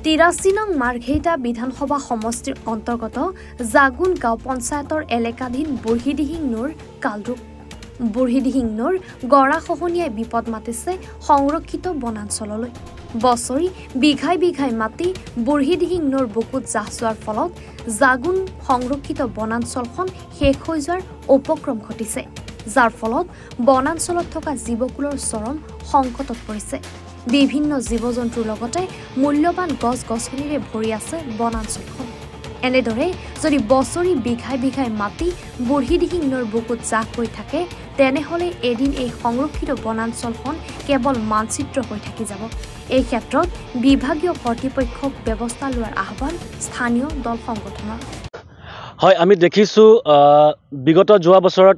83 নং মাৰ্ঘেৰিটা বিধানসভা সমষ্টিৰ অন্তৰ্গত জাগুন গাঁও পঞ্চায়তৰ এলেকাধীন বুঢ়ীদিহিং নৈৰ কালৰূপ বুঢ়ীদিহিং নৈৰ গৰাখহনীয়াই বিপদ মাতিছে সংৰক্ষিত বনাঞ্চললৈ বছৰি বিঘাই বিঘাই মাটি বুঢ়ীদিহিং নৈৰ বুকুত জাহ যোৱাৰ ফলত জাগুন সংৰক্ষিত বনাঞ্চলখন শেষ হৈ যোৱাৰ উপক্ৰম ঘটিছে যাৰ ফলত বনাঞ্চলত থকা জীৱকুলৰ চৰম সংকটত পৰিছে বিভিন্ন জীৱ-জন্তুৰ লগতে মূল্যৱান গছ-গছনিৰে ভৰি আছে বনাঞ্চলখন এনেদৰে যদি বছৰি বিঘাই বিঘাই মাটি বুঢ়ীদিহিং নৈৰ বুকুত জাহ হৈ থাকে তেনেহলে এদিন এই সংৰক্ষিত বনাঞ্চলখন কেৱল মানচিত্ৰ হৈ থাকি যাব এই ক্ষেত্ৰত বিভাগীয় কৰ্তৃপক্ষক ব্যৱস্থা লোৱাৰ আহ্বান স্থানীয় দল সংগঠনৰ হয় আমি দেখিছো বিগত যোৱা বছৰত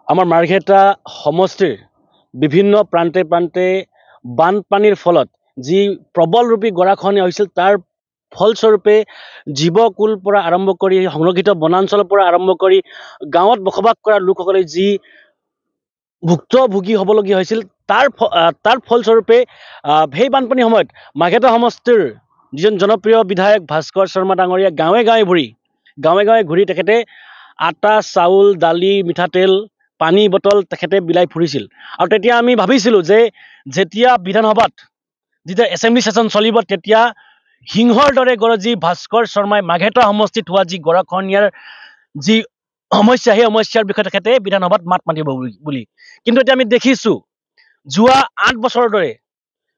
আমাৰ মাৰ্ঘেৰিটা সমষ্টিৰ বিভিন্ন প্ৰান্তে প্ৰান্তে বানপানীৰ ফলত যি প্ৰবল ৰূপী গৰাখহনীয়া হৈছিল তাৰ ফলস্বৰূপে জীৱকুল পৰা আৰম্ভ কৰি সংৰক্ষিত বনাঞ্চলৰ পৰা আৰম্ভ কৰি গাঁৱত বসবাস কৰা লোকসকলে যি ভুক্তভোগী হ'বলগীয়া হৈছিল তাৰ ফলস্বৰূপে সেই বানপানীৰ সময়ত মাৰ্ঘেৰিটা সমষ্টিৰ যিজন জনপ্ৰিয় বিধায়ক ভাস্কৰ শৰ্মা ডাঙৰীয়া গাঁৱে গাঁৱে ঘূৰি তেখেতে আটা চাউল দালি মিঠাতেল পানী বটল তেখেতে বিলাই ফুৰিছিল আৰু তেতিয়া আমি ভাবিছিলোঁ যে যেতিয়া বিধানসভাত যেতিয়া এছেম্বলি সেশন চলিব তেতিয়া সিংহৰ দৰে গৰজি ভাস্কৰ শৰ্মাই মাৰ্ঘেৰিটা সমষ্টিত হোৱা যি গৰাখহনীয়াৰ যি সমস্যা সেই সমস্যাৰ বিষয়ে তেখেতে বিধানসভাত মাত মাতিব বুলি কিন্তু এতিয়া আমি দেখিছোঁ যোৱা 8 বছৰৰ দৰে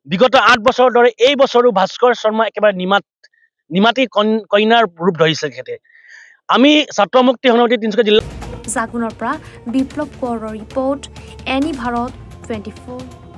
বিগত 8 বছৰৰ দৰে এই বছৰো ভাস্কৰ শৰ্মা একেবাৰে নিমাতী কইনাৰ ৰূপ ধৰিছে তেখেতে আমি ছাত্ৰ মুক্তি সমিতি তিনিচুকীয়া জিলা জাগুনৰ পৰা বিপ্লৱ কোঁৱৰৰ ৰিপৰ্ট এনি ভাৰত 24